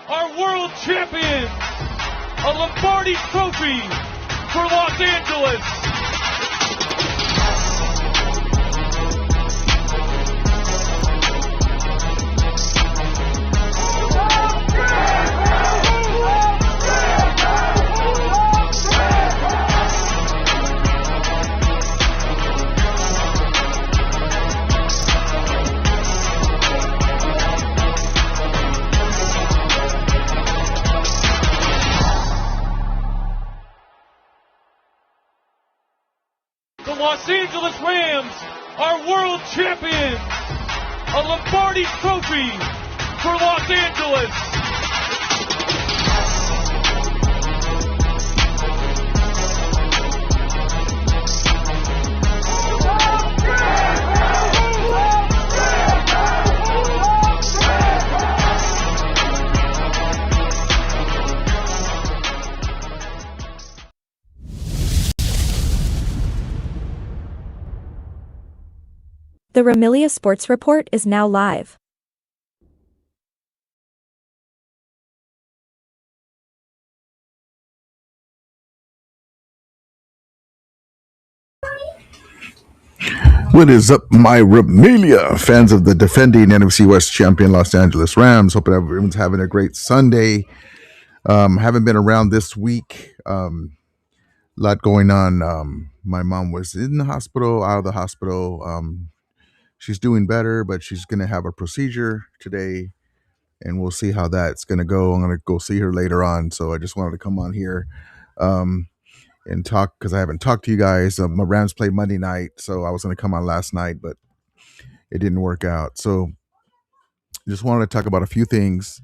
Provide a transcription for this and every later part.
are world champions. A Lombardi Trophy for Los Angeles. The Los Angeles Rams are world champions. A Lombardi Trophy for Los Angeles. The Ramilia Sports Report is now live. What is up, my Ramilia fans of the defending NFC West champion Los Angeles Rams? Hope everyone's having a great Sunday. Haven't been around this week. A lot going on. My mom was in the hospital, out of the hospital. She's doing better, but she's going to have a procedure today, and we'll see how that's going to go. I'm going to go see her later on, so I just wanted to come on here and talk because I haven't talked to you guys. My Rams played Monday night, so I was going to come on last night, but it didn't work out. So just wanted to talk about a few things,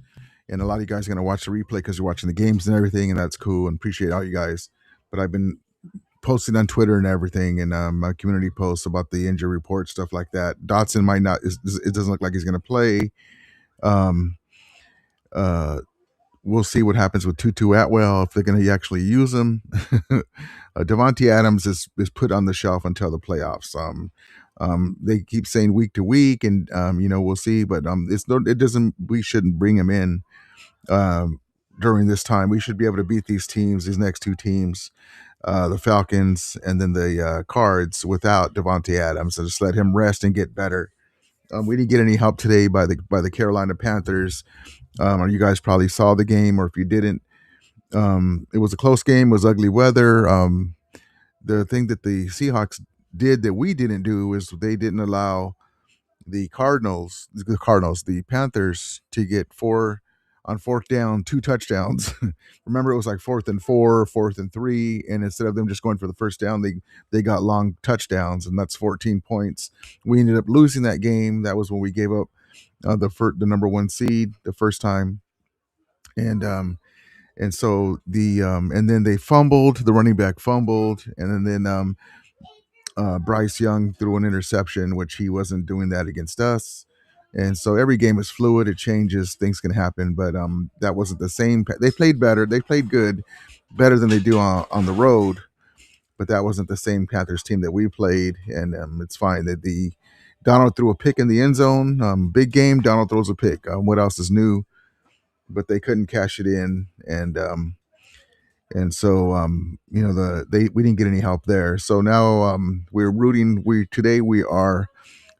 and a lot of you guys are going to watch the replay because you're watching the games and everything, and that's cool, and appreciate all you guys. But I've been posting on Twitter and everything, and my community posts about the injury report, stuff like that. Dotson might not, it doesn't look like he's going to play. We'll see what happens with Tutu Atwell, if they're going to actually use him. Devontae Adams is put on the shelf until the playoffs. They keep saying week to week, and we'll see. But we shouldn't bring him in during this time. We should be able to beat these teams, these next two teams, the Falcons and then the Cards, without Devontae Adams. So just let him rest and get better. We didn't get any help today by the Carolina Panthers. You guys probably saw the game, or if you didn't, it was a close game. It was ugly weather. The thing that the Seahawks did that we didn't do is they didn't allow the Panthers to get on fourth down, 2 touchdowns. Remember, it was like 4th and 4, 4th and 3, and instead of them just going for the first down, they got long touchdowns, and that's 14 points. We ended up losing that game. That was when we gave up the number 1 seed the first time, and so and then they fumbled. The running back fumbled, and then Bryce Young threw an interception, which he wasn't doing that against us. And so every game is fluid. It changes. Things can happen. But that wasn't the same. They played better. They played good, better than they do on the road. But that wasn't the same Panthers team that we played. And it's fine. Donald threw a pick in the end zone. Big game. Donald throws a pick. What else is new? But they couldn't cash it in. And so we didn't get any help there. So now we're rooting. Today we are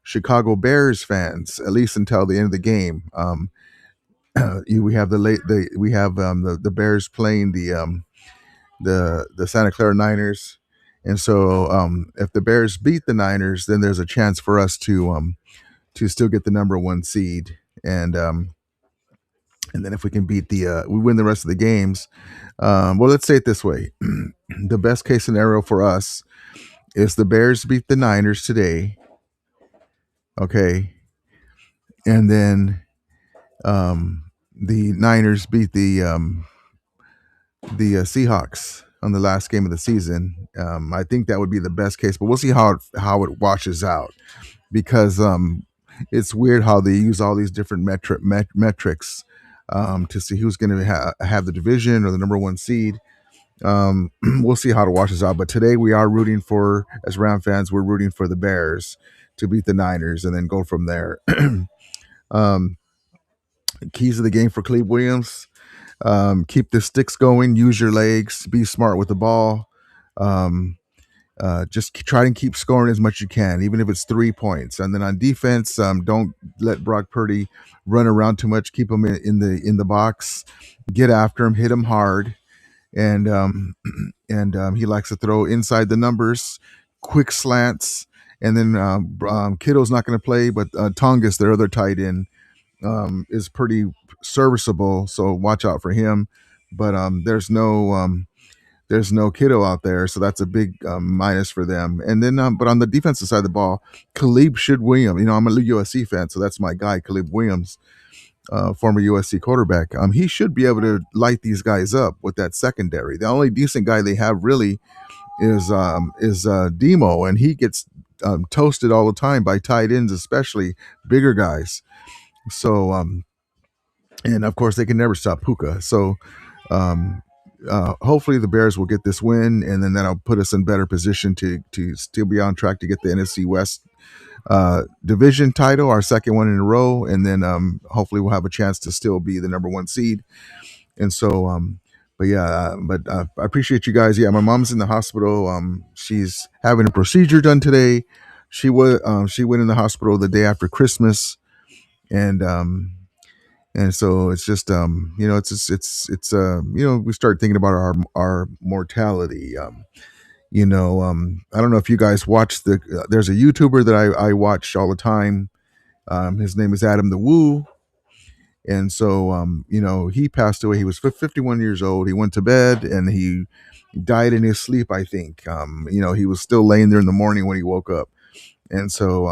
Chicago Bears fans, at least until the end of the game. We have the Bears playing the Santa Clara Niners, and so if the Bears beat the Niners, then there's a chance for us to still get the number 1 seed, and then if we can we win the rest of the games. Well, let's say it this way: the best case scenario for us is the Bears beat the Niners today. Okay. And then the Niners beat the Seahawks on the last game of the season. I think that would be the best case, but we'll see how it washes out, because it's weird how they use all these different metrics to see who's going to have the division or the number 1 seed. We'll see how it washes out. But today we are rooting for, as Ram fans, we're rooting for the Bears to beat the Niners and then go from there. Keys of the game for Cleve Williams. Keep the sticks going. Use your legs. Be smart with the ball. Um, just try and keep scoring as much as you can, even if it's 3 points. And then on defense, don't let Brock Purdy run around too much. Keep him in the box. Get after him. Hit him hard. And he likes to throw inside the numbers, quick slants. And then Kittle's not going to play, but Tongas, their other tight end, is pretty serviceable. So watch out for him. But there's no Kiddo out there, so that's a big minus for them. And then, but on the defensive side of the ball, Caleb Should Williams. I'm a USC fan, so that's my guy, Caleb Williams, former USC quarterback. He should be able to light these guys up with that secondary. The only decent guy they have really is Demo, and he gets toasted all the time by tight ends, especially bigger guys. So, and of course, they can never stop Puka. So, um, hopefully the Bears will get this win, and then that'll put us in better position to still be on track to get the NFC West division title, our second one in a row, and then hopefully we'll have a chance to still be the number one seed. And so, but yeah, I appreciate you guys. Yeah, my mom's in the hospital. She's having a procedure done today. She went in the hospital the day after Christmas, and so it's just we start thinking about our mortality. I don't know if you guys watch there's a YouTuber that I watch all the time. His name is Adam the Woo. And so he passed away. He was 51 years old. He went to bed and he died in his sleep, I think. He was still laying there in the morning when he woke up. And so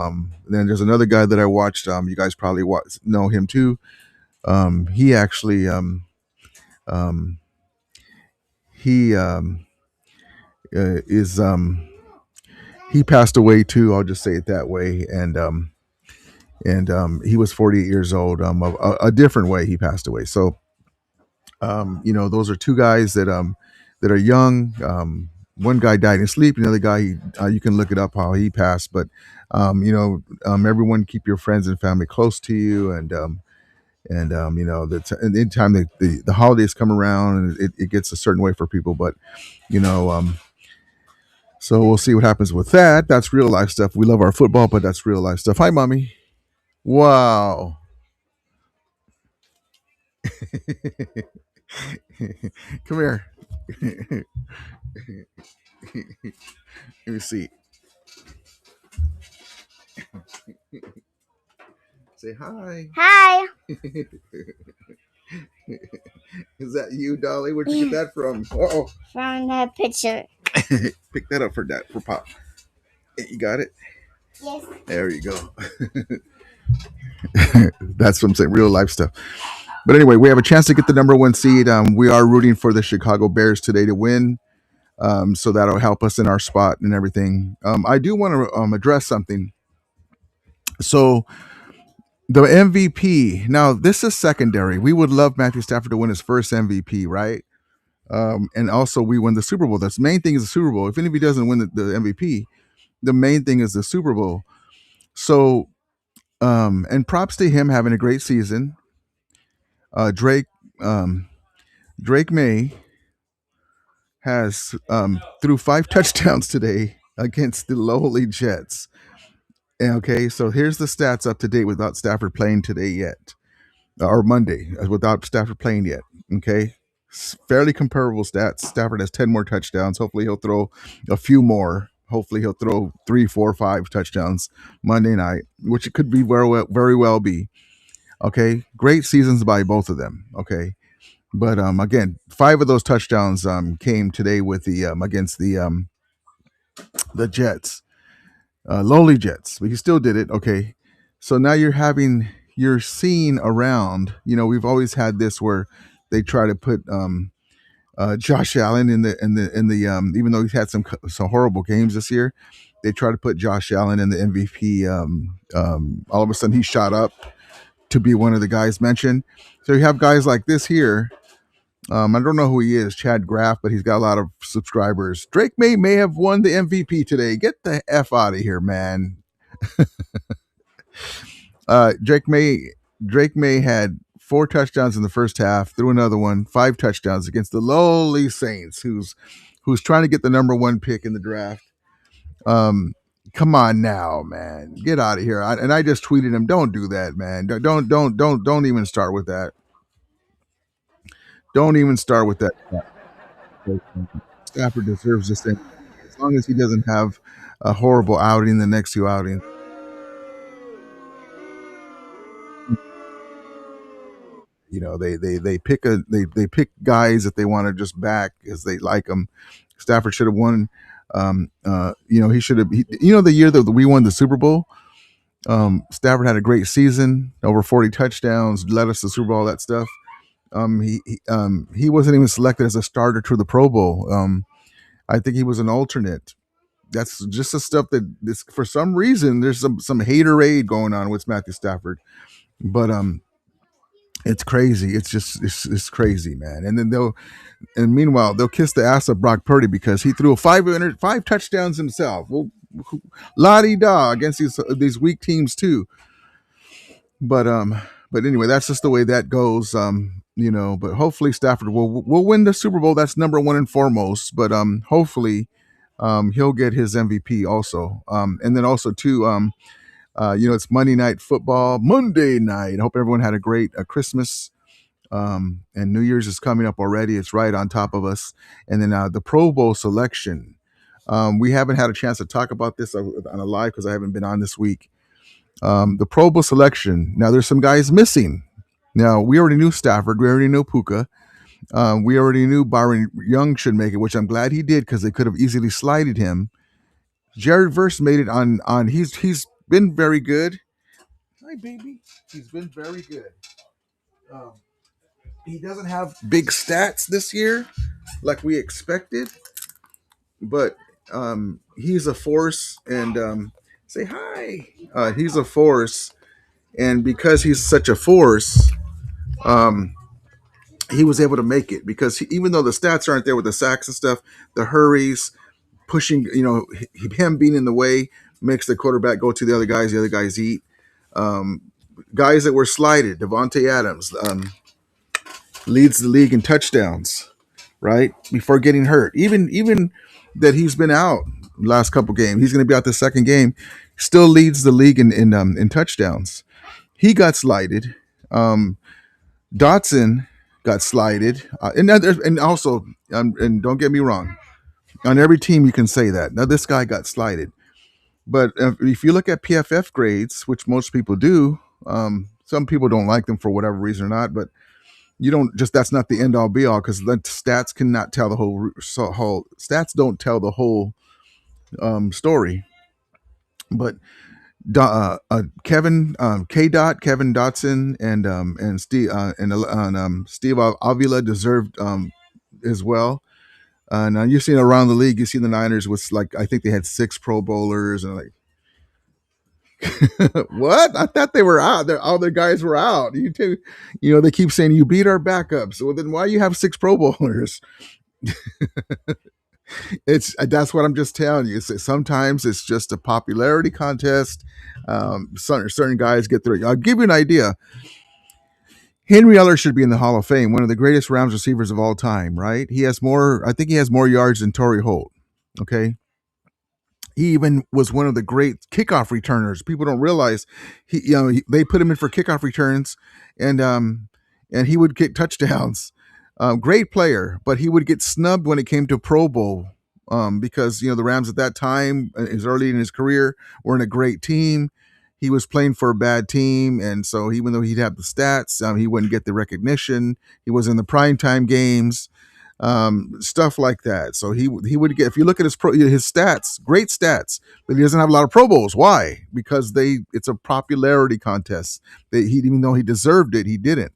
then there's another guy that I watched. You guys probably know him too. He actually he is he passed away too. I'll just say it that way. And he was 48 years old. A different way he passed away. So those are two guys that are young. One guy died in sleep. Another guy, you can look it up how he passed. But everyone keep your friends and family close to you, and anytime the holidays come around, and it gets a certain way for people. But you know, so we'll see what happens with that. That's real life stuff. We love our football, but that's real life stuff. Hi, mommy. Wow. Come here. Let me see. Say hi. Hi. Is that you, Dolly? Where'd you get that from? Uh-oh. From the picture. Pick that up for Pop. You got it? Yes. There you go. That's what I'm saying, real life stuff. But anyway, we have a chance to get the number one seed. We are rooting for the Chicago Bears today to win. So that'll help us in our spot and everything. I do want to address something. So the MVP. Now, this is secondary. We would love Matthew Stafford to win his first MVP, right? And also we win the Super Bowl. That's the main thing is the Super Bowl. If anybody doesn't win the MVP, the main thing is the Super Bowl. So, and props to him having a great season. Drake May has threw 5 touchdowns today against the lowly Jets. Okay, so here's the stats up to date without Stafford playing today yet, or Monday without Stafford playing yet. Okay, fairly comparable stats. Stafford has 10 more touchdowns. Hopefully he'll throw a few more. Hopefully he'll throw 3, 4, 5 touchdowns Monday night, which it could be very well be. Okay, great seasons by both of them. Okay, but again, 5 of those touchdowns came today with the against the Jets, lowly Jets, but he still did it. Okay, so now you're seeing around. We've always had this where they try to put Josh Allen in the even though he's had some horrible games this year, they try to put Josh Allen in the MVP. All of a sudden, he shot up to be one of the guys mentioned. So you have guys like this here. I don't know who he is, Chad Graff, but he's got a lot of subscribers. Drake may have won the MVP today. Get the F out of here, man. Drake May had 4 touchdowns in the first half, threw another one, 5 touchdowns against the lowly Saints, who's trying to get the number 1 pick in the draft. Um, come on now, man, get out of here. And I just tweeted him, don't do that, man. Don't even start with that. Don't even start with that. Stafford deserves this thing as long as he doesn't have a horrible outing the next 2 outings. You know, they pick guys that they want to just back as they like them. Stafford should have won. He should have. The year that we won the Super Bowl, Stafford had a great season, over 40 touchdowns, led us to the Super Bowl, all that stuff. He wasn't even selected as a starter to the Pro Bowl. I think he was an alternate. That's just the stuff that this, for some reason, there's some haterade going on with Matthew Stafford, but it's crazy. It's crazy, man. And meanwhile they'll kiss the ass of Brock Purdy because he threw 5 touchdowns himself. Well, la di da against these weak teams too. But anyway, that's just the way that goes. But hopefully Stafford will win the Super Bowl. That's number 1 and foremost. But hopefully he'll get his MVP also. And then also too, it's Monday night football. Monday night. I hope everyone had a great Christmas. And New Year's is coming up already. It's right on top of us. And then the Pro Bowl selection. We haven't had a chance to talk about this on a live because I haven't been on this week. The Pro Bowl selection. Now, there's some guys missing. Now, we already knew Stafford. We already knew Puka. We already knew Byron Young should make it, which I'm glad he did because they could have easily slided him. Jared Verse made it on. He's been very good. Hi, baby. He's been very good. He doesn't have big stats this year like we expected, but he's a force. And say hi. He's a force, and because he's such a force, he was able to make it because even though the stats aren't there with the sacks and stuff, the hurries, pushing, him being in the way makes the quarterback go to the other guys eat. Guys that were slided, Devontae Adams leads the league in touchdowns, right? Before getting hurt. Even that he's been out last couple games. He's going to be out the second game. Still leads the league in touchdowns. He got slided. Dotson got slided, and also, and don't get me wrong, on every team you can say that. Now this guy got slided, but if you look at PFF grades, which most people do, some people don't like them for whatever reason or not, but you don't just that's not the end all be all because the stats cannot tell the whole stats don't tell the whole story. But Kevin Kevin Dotson and Steve Avila deserved as well. Now you've seen around the league, you see the Niners with I think they had 6 Pro Bowlers and what? I thought they were out. All their guys were out. They keep saying you beat our backups. Well, then why you have 6 Pro Bowlers? That's what I'm just telling you. Sometimes it's just a popularity contest. Certain guys get through. I'll give you an idea. Henry Eller should be in the Hall of Fame, one of the greatest Rams receivers of all time, right? I think he has more yards than Torrey Holt. Okay. He even was one of the great kickoff returners. People don't realize they put him in for kickoff returns and he would get touchdowns. Great player, but he would get snubbed when it came to Pro Bowl because the Rams at that time, is early in his career, weren't a great team. He was playing for a bad team, and so even though he'd have the stats, he wouldn't get the recognition. He was in the primetime games, stuff like that. So he would get. If you look at his stats, great stats, but he doesn't have a lot of Pro Bowls. Why? Because it's a popularity contest. Even though he deserved it, he didn't.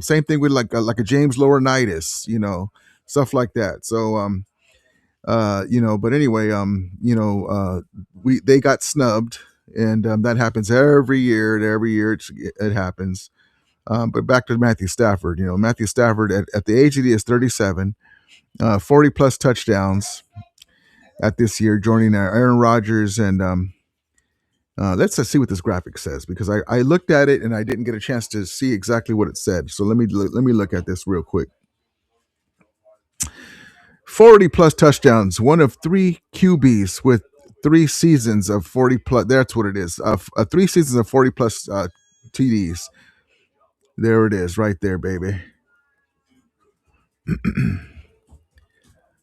Same thing with like a James Laurinaitis, stuff like that. So but anyway, they got snubbed. And that happens every year. Every year it happens. But back to Matthew Stafford. Matthew Stafford at the age he is 37, 40 plus touchdowns at this year, joining Aaron Rodgers and Let's see what this graphic says, because I looked at it and I didn't get a chance to see exactly what it said. So let me look at this real quick. 40 plus touchdowns, one of three QBs with 3 seasons of 40 plus. That's what it is. 3 seasons of 40 plus TDs. There it is, right there, baby.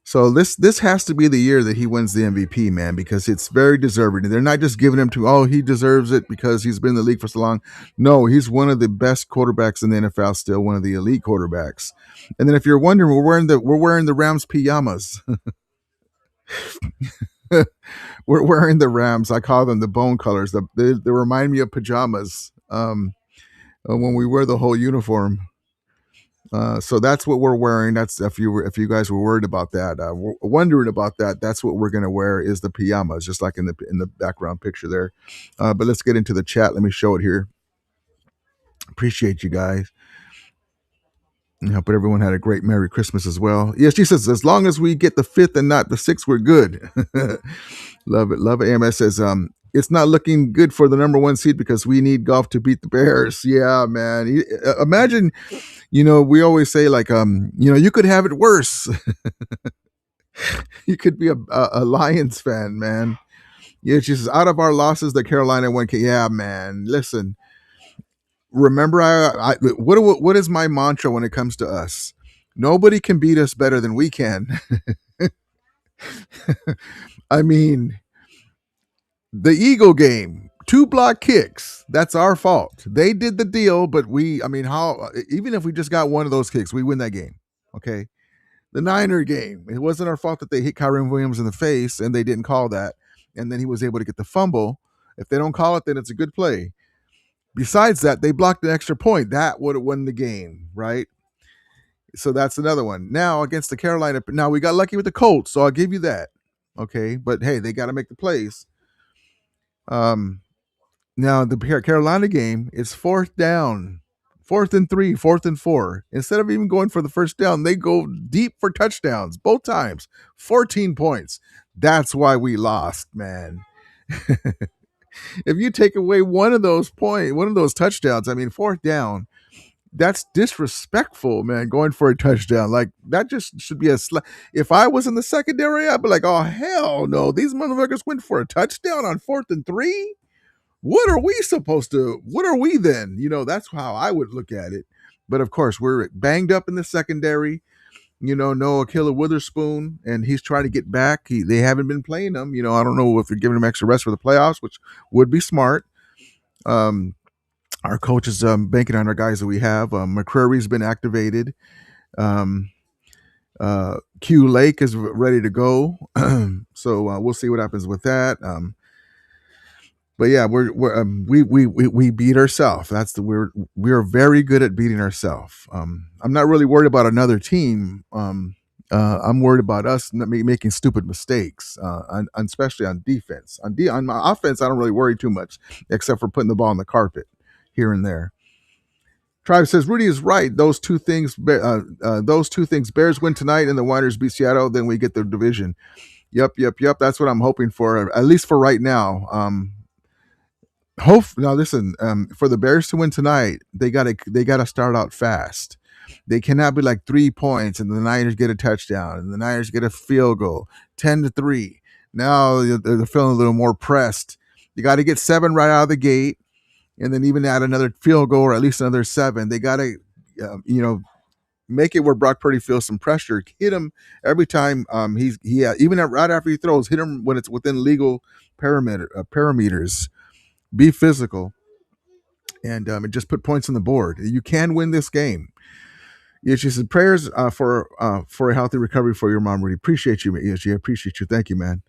So this has to be the year that he wins the MVP, man, because it's very deserving. They're not just giving him to, oh, he deserves it because he's been in the league for so long. No, he's one of the best quarterbacks in the NFL, still one of the elite quarterbacks. And then if you're wondering, we're wearing the Rams pajamas. We're wearing the Rams. I call them the bone colors. They remind me of pajamas when we wear the whole uniform. So that's what we're wearing. That's if you guys were worried about that, wondering about that. That's what we're gonna wear is the pajamas, just like in the background picture there. But let's get into the chat. Let me show it here. Appreciate you guys. I hope everyone had a great Merry Christmas as well. Yes, she says, as long as we get the 5th and not the 6th, we're good. Love it. Love it. AMS says, it's not looking good for the number 1 seed because we need golf to beat the Bears. Yeah, man. Imagine, we always say like, you could have it worse. You could be a Lions fan, man. Yeah, she says, out of our losses, the Carolina one. Yeah, man. Listen, remember, what is my mantra when it comes to us? Nobody can beat us better than we can. I mean, the Eagle game, 2 block kicks. That's our fault. They did the deal, but even if we just got one of those kicks, we win that game. Okay. The Niner game, it wasn't our fault that they hit Kyren Williams in the face and they didn't call that. And then he was able to get the fumble. If they don't call it, then it's a good play. Besides that, they blocked an extra point. That would have won the game, right? So that's another one. Now against the Carolina, now we got lucky with the Colts, so I'll give you that. Okay, but hey, they got to make the plays. Now the Carolina game is 4th down, 4th and 3, 4th and 4. Instead of even going for the first down, they go deep for touchdowns both times. 14 points. That's why we lost, man. If you take away one of those touchdowns, 4th down, that's disrespectful, man, going for a touchdown. Like, that just should be if I was in the secondary, I'd be like, oh, hell no. These motherfuckers went for a touchdown on 4th and 3? What are we then? That's how I would look at it. But, of course, we're banged up in the secondary. No Akilla Witherspoon, and he's trying to get back. They haven't been playing him. I don't know if they're giving him extra rest for the playoffs, which would be smart. Our coach is banking on our guys that we have. McCreary's been activated. Q Lake is ready to go. So we'll see what happens with that. But yeah, we beat ourselves. We're very good at beating ourselves. I'm not really worried about another team. I'm worried about us making stupid mistakes, especially on defense. On my offense, I don't really worry too much, except for putting the ball on the carpet here and there. Tribe says Rudy is right. Those two things. Bears win tonight, and the Niners beat Seattle. Then we get the division. Yep. That's what I'm hoping for, at least for right now. Now listen, for the Bears to win tonight, they gotta start out fast. They cannot be like 3 points and the Niners get a touchdown and the Niners get a field goal, 10-3. Now they're feeling a little more pressed. You got to get 7 right out of the gate, and then even add another field goal or at least another 7. They got to, make it where Brock Purdy feels some pressure. Hit him every time. Even right after he throws, hit him when it's within legal parameters. Be physical, and just put points on the board. You can win this game. Yeah, she said prayers for a healthy recovery for your mom, Rudy. Appreciate you, ESG. I appreciate you. Thank you, man.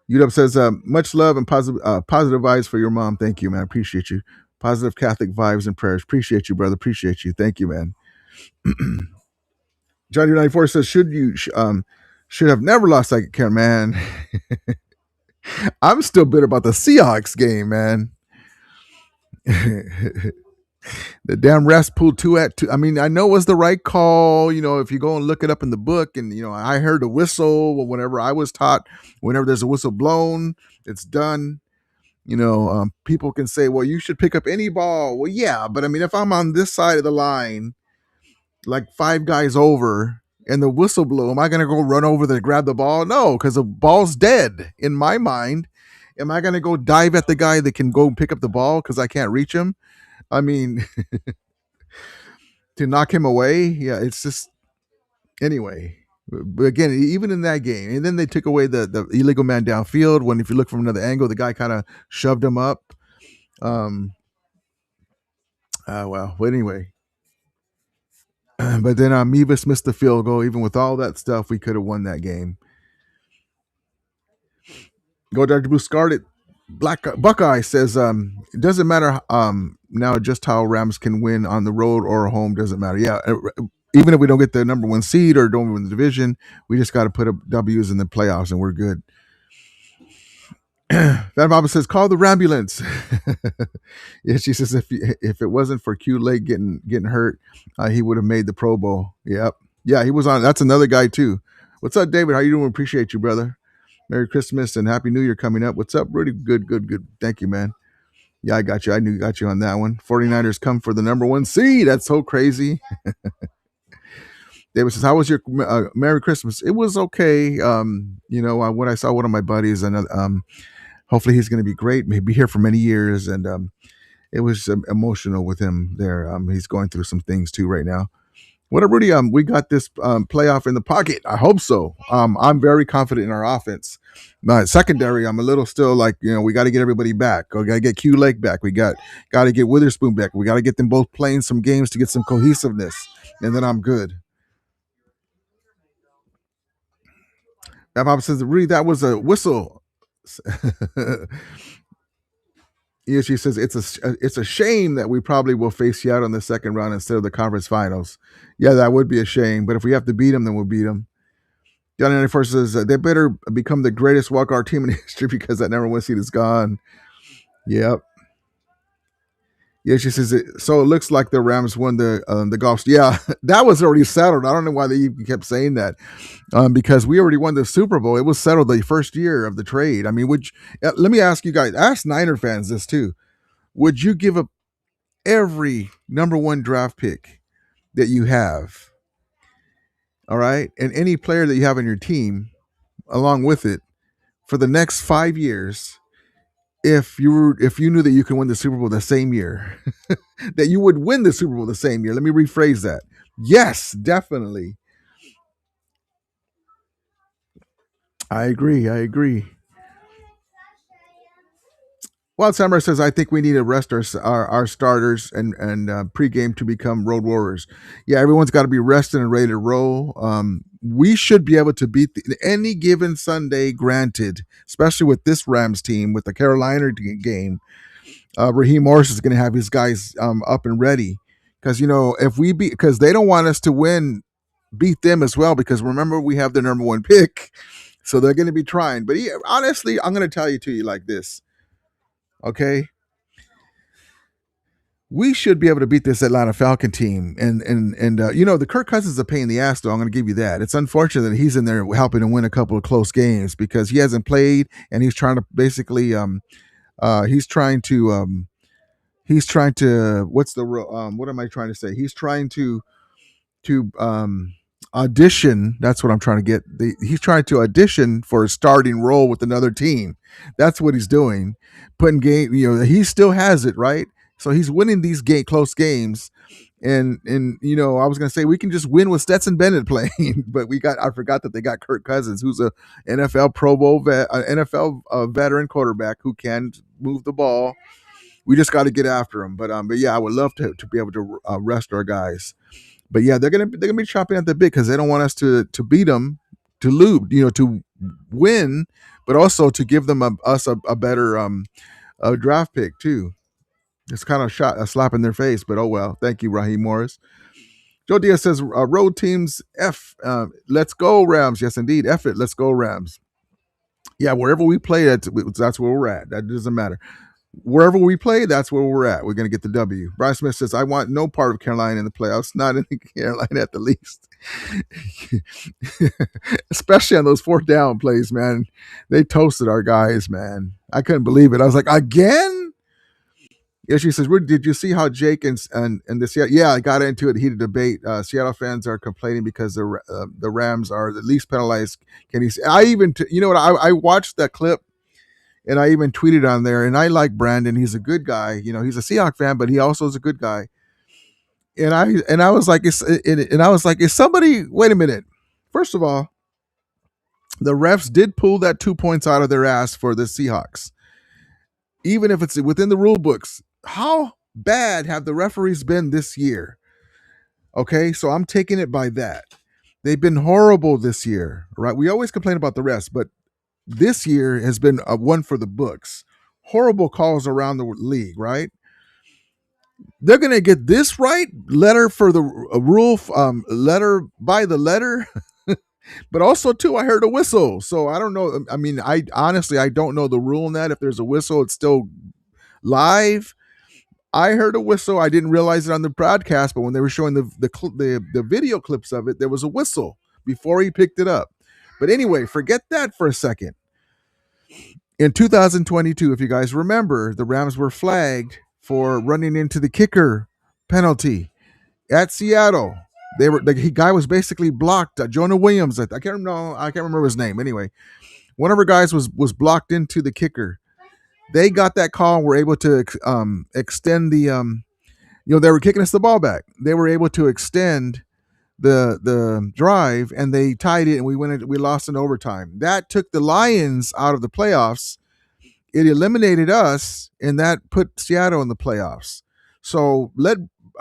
UW says much love and positive vibes for your mom. Thank you, man. Appreciate you. Positive Catholic vibes and prayers. Appreciate you, brother. Appreciate you. Thank you, man. Johnny 94 says should have never lost that care, man. I'm still bitter about the Seahawks game, man. The damn refs pulled 2 at 2. I know it was the right call. If you go and look it up in the book, and I heard a whistle whenever I was taught. Whenever there's a whistle blown, it's done. People can say, well, you should pick up any ball. Well, yeah, but I mean, if I'm on this side of the line, like 5 guys over, and the whistle blew, am I going to go run over to grab the ball? No, because the ball's dead in my mind. Am I going to go dive at the guy that can go pick up the ball because I can't reach him? I mean, to knock him away, yeah, it's just anyway. But again, even in that game, and then they took away the illegal man downfield. When if you look from another angle, the guy kind of shoved him up. Well, anyway. But then Mevis missed the field goal. Even with all that stuff, we could have won that game. Go Dr. Blue Scarlet. Black Buckeye says, it doesn't matter now just how Rams can win on the road or home, doesn't matter. Yeah, even if we don't get the number 1 seed or don't win the division, we just got to put up W's in the playoffs and we're good. That Mama says, call the Rambulance. Yeah, she says if it wasn't for Q Lake getting hurt, he would have made the Pro Bowl. Yep. Yeah, he was on. That's another guy too. What's up, David? How you doing? Appreciate you, brother. Merry Christmas and Happy New Year coming up. What's up, Rudy? Good. Thank you, man. Yeah, I got you. I knew got you on that one. 49ers come for the number 1 seed. That's so crazy. David says, how was your Merry Christmas? It was okay. When I saw one of my buddies, and hopefully he's going to be great. Maybe here for many years. And it was emotional with him there. He's going through some things too right now. What up, Rudy? We got this playoff in the pocket. I hope so. I'm very confident in our offense. Secondary, I'm a little still like, we got to get everybody back. We got to get Q Lake back. We got to get Witherspoon back. We got to get them both playing some games to get some cohesiveness. And then I'm good. That Bob says, Rudy, that was a whistle. Yeah, she says it's a shame that we probably will face Seattle in the second round instead of the conference finals. Yeah, that would be a shame. But if we have to beat them, then we'll beat them. Johnny 94 says they better become the greatest walkout team in history because that number 1 seed is gone. Yep. Yeah, she says so. It looks like the Rams won the golf. Yeah, that was already settled. I don't know why they even kept saying that, because we already won the Super Bowl. It was settled the first year of the trade. I mean, let me ask you guys, ask Niner fans this too. Would you give up every number 1 draft pick that you have? All right, and any player that you have on your team, along with it, for the next 5 years, if you knew that you could win the Super Bowl the same year, that you would win the Super Bowl the same year. Let me rephrase that. Yes, definitely. I agree. Wild Samurai says, I think we need to rest our starters and pregame to become road warriors. Yeah, everyone's got to be rested and ready to roll. We should be able to beat any given Sunday, granted, especially with this Rams team, with the Carolina game. Raheem Morris is going to have his guys up and ready. Because, because they don't want us to beat them as well, because remember, we have the number 1 pick. So they're going to be trying. But honestly, I'm going to tell you like this. Okay, we should be able to beat this Atlanta Falcon team, and the Kirk Cousins is a pain in the ass. Though I'm going to give you that. It's unfortunate that he's in there helping to win a couple of close games because he hasn't played, and he's trying to basically he's trying to what am I trying to say? He's trying to audition. That's what I'm trying to get. He's trying to audition for a starting role with another team. That's what he's doing. Putting game, he still has it, right? So he's winning these close games. And I was gonna say we can just win with Stetson Bennett playing, but I forgot that they got Kirk Cousins, who's a NFL Pro Bowl NFL veteran quarterback who can move the ball. We just got to get after him. But yeah, I would love to be able to rest our guys. But yeah, they're gonna be chopping at the bit because they don't want us to beat them, to lose, to win, but also to give them us a better draft pick too. It's kind of a slap in their face, but oh well. Thank you, Raheem Morris. Joe Diaz says, road teams, let's go Rams. Yes, indeed. F it, let's go Rams. Yeah, wherever we play, that's where we're at. That doesn't matter. Wherever we play, that's where we're at. We're going to get the W. Brian Smith says, I want no part of Carolina in the playoffs, not in Carolina at the least. Especially on those fourth down plays, man. They toasted our guys, man. I couldn't believe it. I was like, again? Yeah, she says, did you see how Jake and the Seattle? Yeah, I got into it. Heated debate. Seattle fans are complaining because the Rams are the least penalized. Can he? I even, you know what? I watched that clip and I even tweeted on there. And I like Brandon. He's a good guy. You know, he's a Seahawks fan, but he also is a good guy. And I was like, is somebody? Wait a minute. First of all, the refs did pull that 2 points out of their ass for the Seahawks, even if it's within the rule books. How bad have the referees been this year? Okay, so I'm taking it by that. They've been horrible this year, right? We always complain about the refs, but this year has been a one for the books. Horrible calls around the league, right? They're going to get this right, letter for the rule, letter by the letter. But also, too, I heard a whistle. So I don't know. I mean, I honestly, I don't know the rule in that. If there's a whistle, it's still live. I heard a whistle. I didn't realize it on the broadcast, but when they were showing the video clips of it, there was a whistle before he picked it up. But anyway, forget that for a second. In 2022, if you guys remember, the Rams were flagged for running into the kicker penalty at Seattle. The guy was basically blocked. Jonah Williams, I can't remember his name. Anyway, one of our guys was blocked into the kicker. They got that call and were able to extend the they were kicking us the ball back. They were able to extend the drive and they tied it and we lost in overtime. That took the Lions out of the playoffs. It eliminated us and that put Seattle in the playoffs. So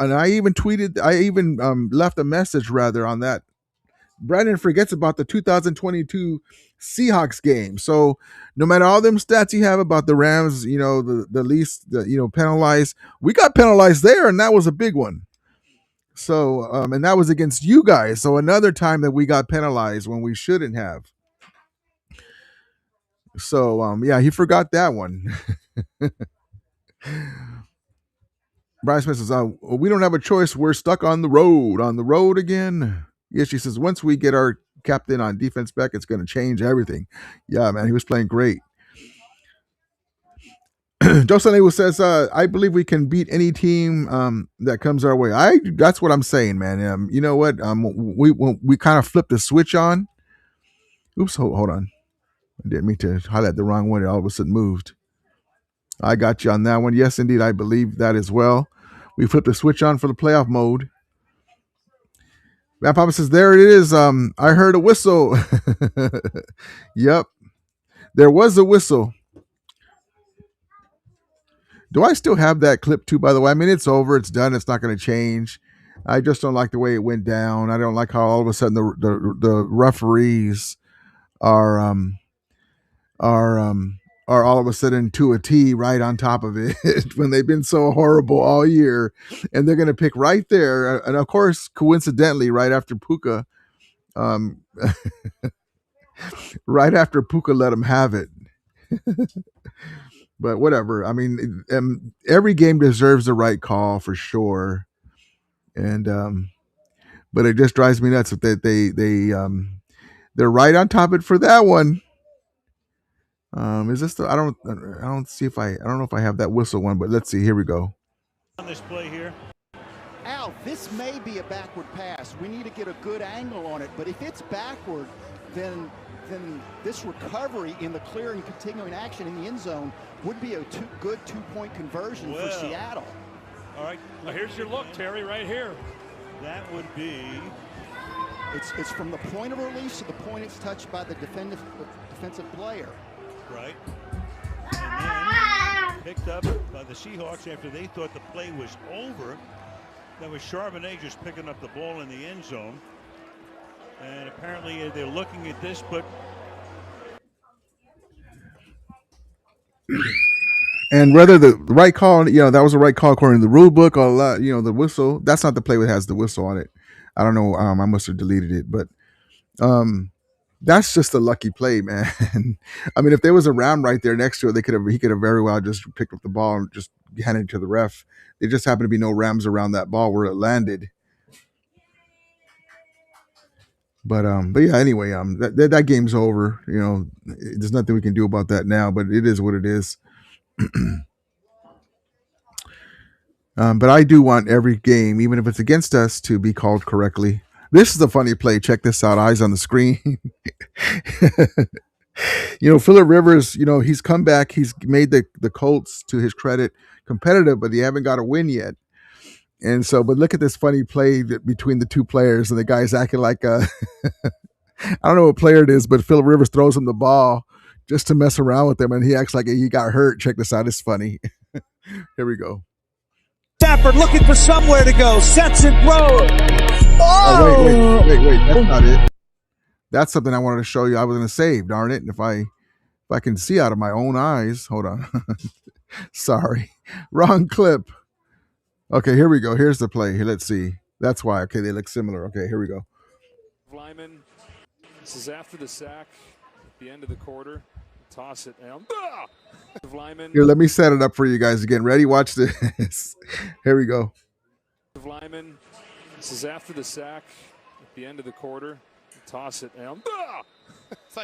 I even left a message rather on that. Brandon forgets about the 2022 Seahawks game. So no matter all them stats you have about the Rams, the least, penalized, we got penalized there, and that was a big one. So, and that was against you guys. So another time that we got penalized when we shouldn't have. So, yeah, he forgot that one. Brian Smith says, we don't have a choice. We're stuck on the road again. Yeah, she says, once we get our captain on defense back, it's going to change everything. Yeah, man, he was playing great. Joseph Lewis says, I believe we can beat any team that comes our way. That's what I'm saying, man. You know what? We kind of flipped the switch on. Oops, hold on. I didn't mean to highlight the wrong one. It all of a sudden moved. I got you on that one. Yes, indeed, I believe that as well. We flipped the switch on for the playoff mode. Matt Papa says, there it is. I heard a whistle. Yep. There was a whistle. Do I still have that clip too, by the way? I mean, it's over. It's done. It's not going to change. I just don't like the way it went down. I don't like how all of a sudden the referees are all of a sudden to a T right on top of it when they've been so horrible all year, and they're going to pick right there. And of course, coincidentally, right after Puka, right after Puka let them have it. But whatever. I mean, every game deserves the right call for sure, and but it just drives me nuts that they're right on top of it for that one. Is this I don't know if I have that whistle one, but let's see. Here we go. On this play here. Al, this may be a backward pass. We need to get a good angle on it, but if it's backward, then this recovery in the clear and continuing action in the end zone would be a good two-point conversion for Seattle. All right, well, here's your look, Terry, right here. That would be... It's from the point of release to the point it's touched by the defensive player. Right. And then picked up by the Seahawks after they thought the play was over. That was Charbonnet just picking up the ball in the end zone. And apparently they're looking at this, but... And whether the right call, that was the right call according to the rule book or, the whistle, that's not the play that has the whistle on it. I don't know. I must have deleted it, but that's just a lucky play, man. I mean, if there was a Ram right there next to it, he could have very well just picked up the ball and just handed it to the ref. There just happened to be no Rams around that ball where it landed. But yeah, anyway, that game's over. You know, there's nothing we can do about that now. But it is what it is. But I do want every game, even if it's against us, to be called correctly. This is a funny play. Check this out. Eyes on the screen. Phillip Rivers, he's come back. He's made the Colts, to his credit, competitive, but they haven't got a win yet. And so, but look at this funny play between the two players, and the guy's acting like I don't know what player it is, but Phillip Rivers throws him the ball just to mess around with him, and he acts like he got hurt. Check this out. It's funny. Here we go. Stafford looking for somewhere to go. Sets it, throws. Oh, wait. That's not it. That's something I wanted to show you. I was going to save, darn it. And if I can see out of my own eyes, hold on. Sorry. Wrong clip. Okay, here we go. Here's the play. Here, let's see. That's why. Okay, they look similar. Okay, here we go. Lyman, this is after the sack, at the end of the quarter. Toss it down. Here, let me set it up for you guys again. Ready? Watch this. Here we go. Lyman, this is after the sack, at the end of the quarter. Toss it down.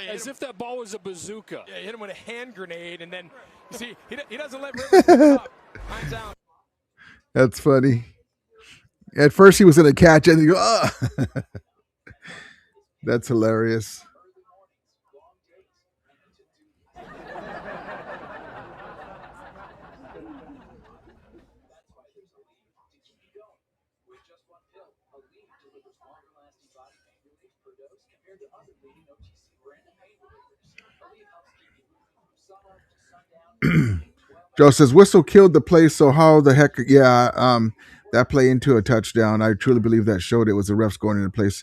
As if that ball was a bazooka. Yeah, hit him with a hand grenade, and then, you see, he doesn't let Rivers pick it up. Time's out. That's funny. At first, he was going to catch it, and he go, oh. That's hilarious. Joe says whistle killed the play, so how the heck? Yeah, that play into a touchdown. I truly believe that showed it was the refs going into place,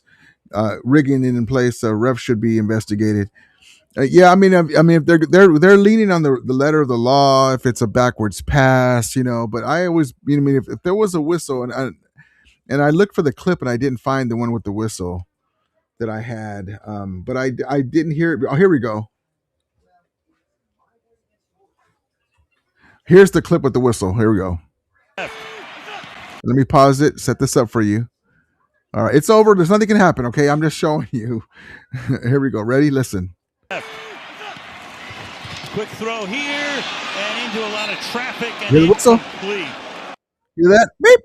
rigging it in place. The refs should be investigated. Yeah, I mean, if they're leaning on the letter of the law, if it's a backwards pass, But I always, if there was a whistle, and I looked for the clip and I didn't find the one with the whistle that I had, but I didn't hear it. Oh, here we go. Here's the clip with the whistle. Here we go. Let me pause it. Set this up for you. All right, it's over. There's nothing can happen. Okay, I'm just showing you. Here we go. Ready? Listen. Quick throw here and into a lot of traffic and Hear the whistle? incomplete. Hear that? Beep.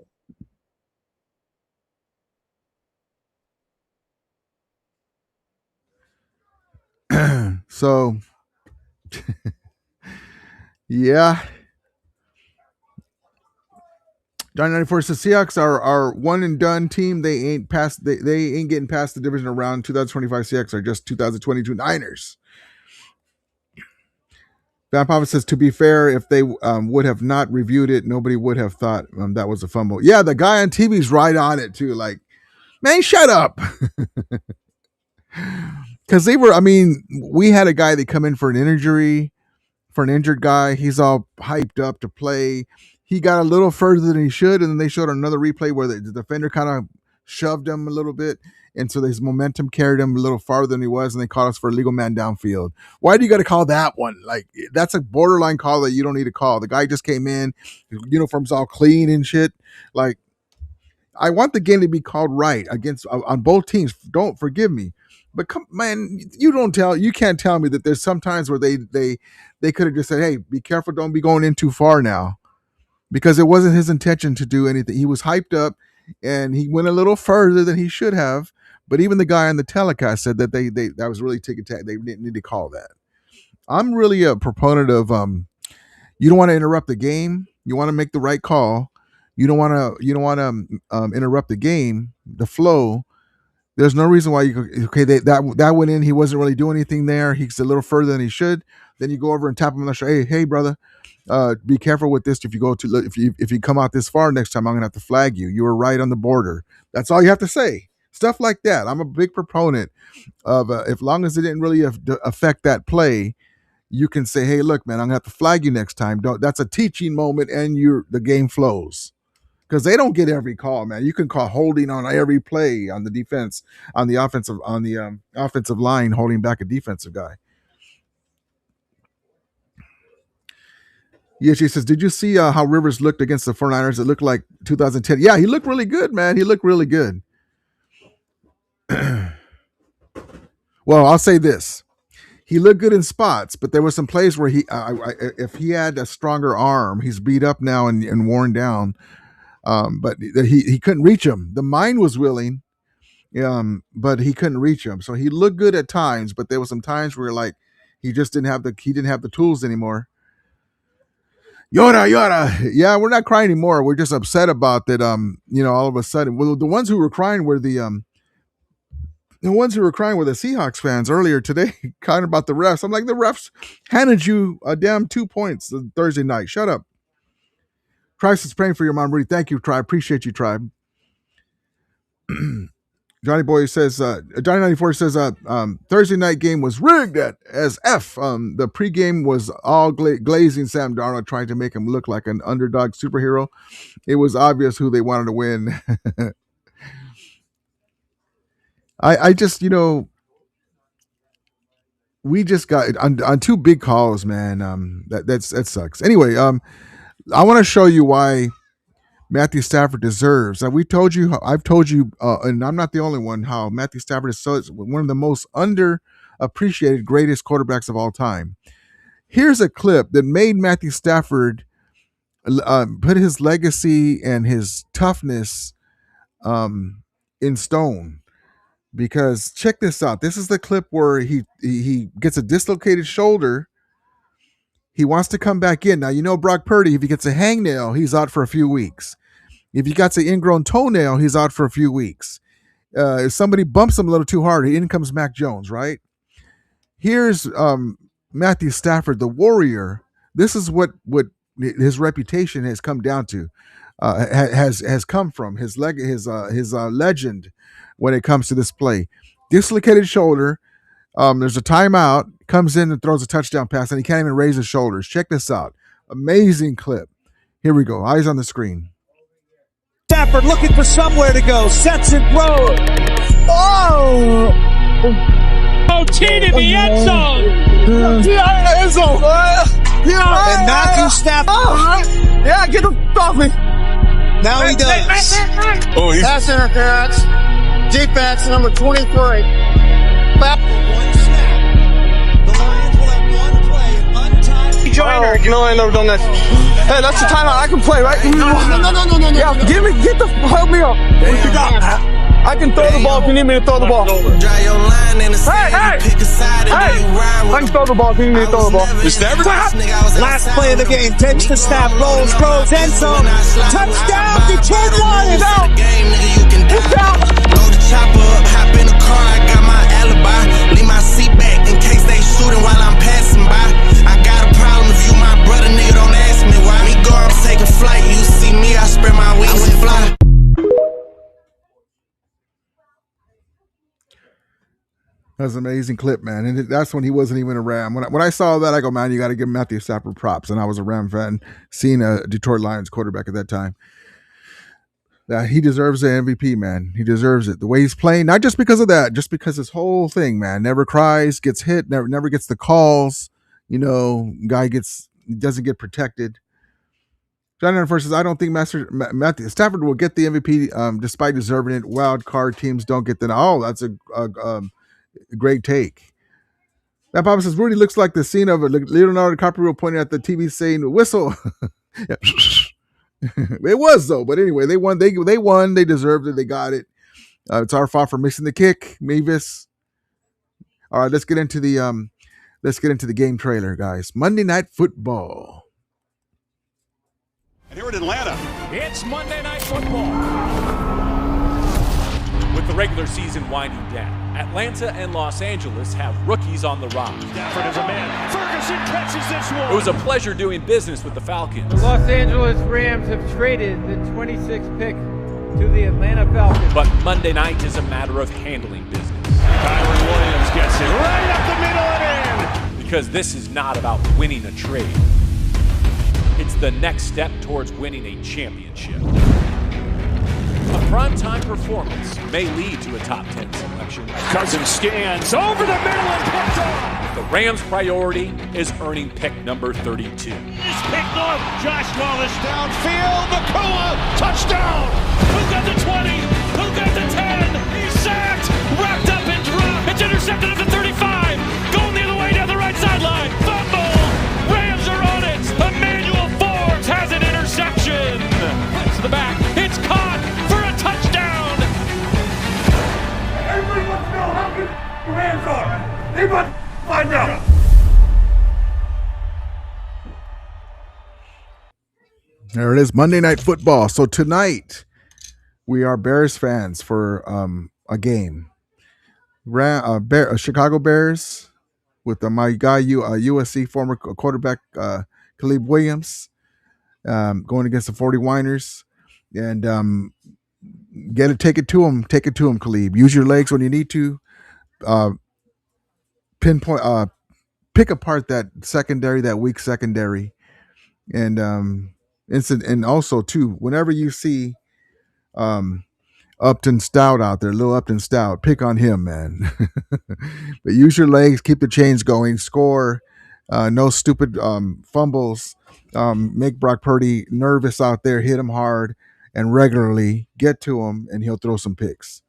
So, yeah. John 94 says Seahawks are one and done team. They ain't past. They ain't getting past the divisional round. 2025 Seahawks are just 2022 Niners. Van Papa says, to be fair, if they would have not reviewed it, nobody would have thought that was a fumble. Yeah, the guy on TV's right on it too. Like, man, shut up. Because we had a guy that come in for an injured guy. He's all hyped up to play. He got a little further than he should, and then they showed another replay where the defender kind of shoved him a little bit, and so his momentum carried him a little farther than he was, and they called us for a legal man downfield. Why do you got to call that one? Like, that's a borderline call that you don't need to call. The guy just came in, his uniform's all clean and shit. Like, I want the game to be called right against on both teams. Don't forgive me. But come, man, you can't tell me that there's some times where they could have just said, hey, be careful, don't be going in too far now. Because it wasn't his intention to do anything. He was hyped up and he went a little further than he should have. But even the guy on the telecast said that that was really tick attack. They didn't need to call that. I'm really a proponent of you don't want to interrupt the game. You want to make the right call. You don't want to interrupt the game, the flow. There's no reason why that went in. He wasn't really doing anything there. He's a little further than he should. Then you go over and tap him on the shoulder. Hey, brother, be careful with this. If you come out this far next time, I'm gonna have to flag you. You were right on the border. That's all you have to say. Stuff like that. I'm a big proponent of as long as it didn't really affect that play, you can say, hey, look, man, I'm gonna have to flag you next time. That's a teaching moment, and the game flows. Because they don't get every call, man. You can call holding on every play on the defense, on the offensive line, holding back a defensive guy. Yeah, she says, did you see how Rivers looked against the 49ers? It looked like 2010. Yeah, he looked really good, man. He looked really good. Well, I'll say this. He looked good in spots, but there were some plays where if he had a stronger arm, he's beat up now and worn down. But he couldn't reach him. The mind was willing, but he couldn't reach him. So he looked good at times, but there were some times where like he just didn't have the tools anymore. Yoda. Yeah, we're not crying anymore. We're just upset about that. All of a sudden, well, the ones who were crying were the Seahawks fans earlier today, kind of about the refs. I'm like, the refs handed you a damn 2 points Thursday night. Shut up. Christ is praying for your mom, Rudy. Thank you, Tribe. Appreciate you, Tribe. Johnny Boy says, Johnny 94 says, Thursday night game was rigged as F. The pregame was all glazing Sam Darnold, trying to make him look like an underdog superhero. It was obvious who they wanted to win. I just, we just got on 2 big calls, man. That sucks. Anyway, I want to show you why Matthew Stafford deserves. Now, I've told you, and I'm not the only one, how Matthew Stafford is one of the most underappreciated, greatest quarterbacks of all time. Here's a clip that made Matthew Stafford put his legacy and his toughness in stone. Because check this out. This is the clip where he gets a dislocated shoulder. He wants to come back in. Now, Brock Purdy, if he gets a hangnail, he's out for a few weeks. If he got an ingrown toenail, he's out for a few weeks. If somebody bumps him a little too hard, in comes Mac Jones, right? Here's Matthew Stafford, the warrior. This is what his reputation has come down to, has come from, his legend when it comes to this play. Dislocated shoulder. There's a timeout, comes in and throws a touchdown pass, and he can't even raise his shoulders. Check this out. Amazing clip. Here we go. Eyes on the screen. Stafford looking for somewhere to go. Sets it, throw. Oh! T to the end zone. End zone. And Matthew Stafford. Yeah, get him off me. Now he does. Pass interference. Defense number 23. Back for one snap. The Lions will have one play, untimed. Joiner. No, I ain't never done that. Hey, that's the timeout. I can play, right? No. Yeah, help me up. What you got? I can throw the ball if you need me to throw the ball. Hey! I can throw the ball if you need me to throw the ball. Last play of the game. Takes the snap. Rolls. End zone. Touchdown. Detroit Lions. It's out. Load the chopper up. Hop in the car. I got my alibi. Leave my seat back in case they shooting while I'm passing by. I got a problem if you my brother, nigga. Don't ask me why. Me go, I'm taking flight. You see me, I spread my wings and fly. That's an amazing clip, man. And that's when he wasn't even a Ram. When I saw that, I go, man, you got to give Matthew Stafford props. And I was a Ram fan, seeing a Detroit Lions quarterback at that time. He deserves the MVP, man. He deserves it. The way he's playing, not just because of that, just because his whole thing, man. Never cries, gets hit, never gets the calls. Guy doesn't get protected. John first says, I don't think Matthew Stafford will get the MVP despite deserving it. Wild card teams don't get the. Oh, that's a great take. That Papa says Rudy looks like the scene of Leonardo DiCaprio pointing at the TV saying whistle. It was though, but anyway, they won. They won. They deserved it. They got it. It's our fault for missing the kick, Mavis. All right, let's get into the game trailer, guys. Monday Night Football. And here in Atlanta, It's Monday Night Football. With the regular season winding down, Atlanta and Los Angeles have rookies on the rise. Stafford is a man. Ferguson catches this one. It was a pleasure doing business with the Falcons. The Los Angeles Rams have traded the 26th pick to the Atlanta Falcons. But Monday night is a matter of handling business. Kyron Williams gets it right up the middle and in. Because this is not about winning a trade. It's the next step towards winning a championship. A primetime performance may lead to a top 10 selection. Cousins scans over the middle and picked off. The Rams' priority is earning pick number 32. He's picked off. Josh Wallace downfield. Nakua, touchdown. Who got the 20? Who got the 10? He's sacked. Wrapped up and dropped. It's intercepted at the 30. your hands are. Anybody find out? There it is, Monday Night Football. So tonight we are Bears fans for a game. Chicago Bears with my guy, USC former quarterback Caleb Williams, going against the 49ers. And take it to him, Caleb. Use your legs when you need to. Pinpoint, pick apart that secondary, that weak secondary, and and also too, whenever you see Upton Stout out there, little Upton Stout, pick on him, man. But use your legs, keep the chains going, score, no stupid fumbles. Make Brock Purdy nervous out there, hit him hard and regularly, get to him, and he'll throw some picks.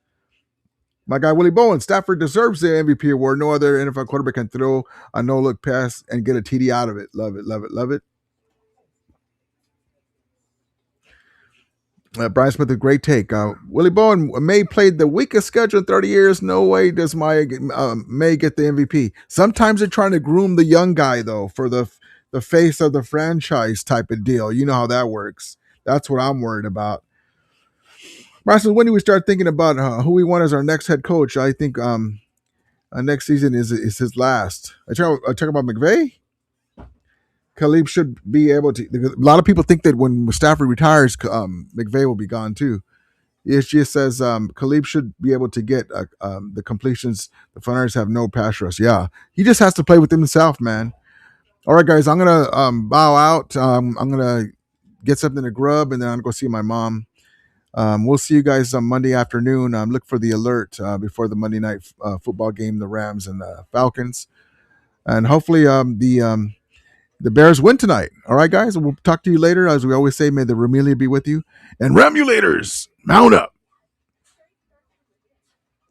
My guy Willie Bowen, Stafford deserves the MVP award. No other NFL quarterback can throw a no-look pass and get a TD out of it. Love it, love it, love it. Brian Smith, a great take. Willie Bowen, May played the weakest schedule in 30 years. No way does May get the MVP. Sometimes they're trying to groom the young guy, though, for the face of the franchise type of deal. You know how that works. That's what I'm worried about. Brian Smith, when do we start thinking about who we want as our next head coach? I think next season is his last. I talk about McVay. Caleb should be able to. A lot of people think that when Stafford retires, McVay will be gone too. It just says Caleb should be able to get the completions. The Flyers have no pass rush. Yeah, he just has to play with himself, man. All right, guys, I'm gonna bow out. I'm gonna get something to grub, and then I'm gonna go see my mom. We'll see you guys on Monday afternoon. Look for the alert before the Monday night football game, the Rams and the Falcons, and hopefully the Bears win tonight. All right, guys. We'll talk to you later. As we always say, may the Remelia be with you. And Ramulators, mount up.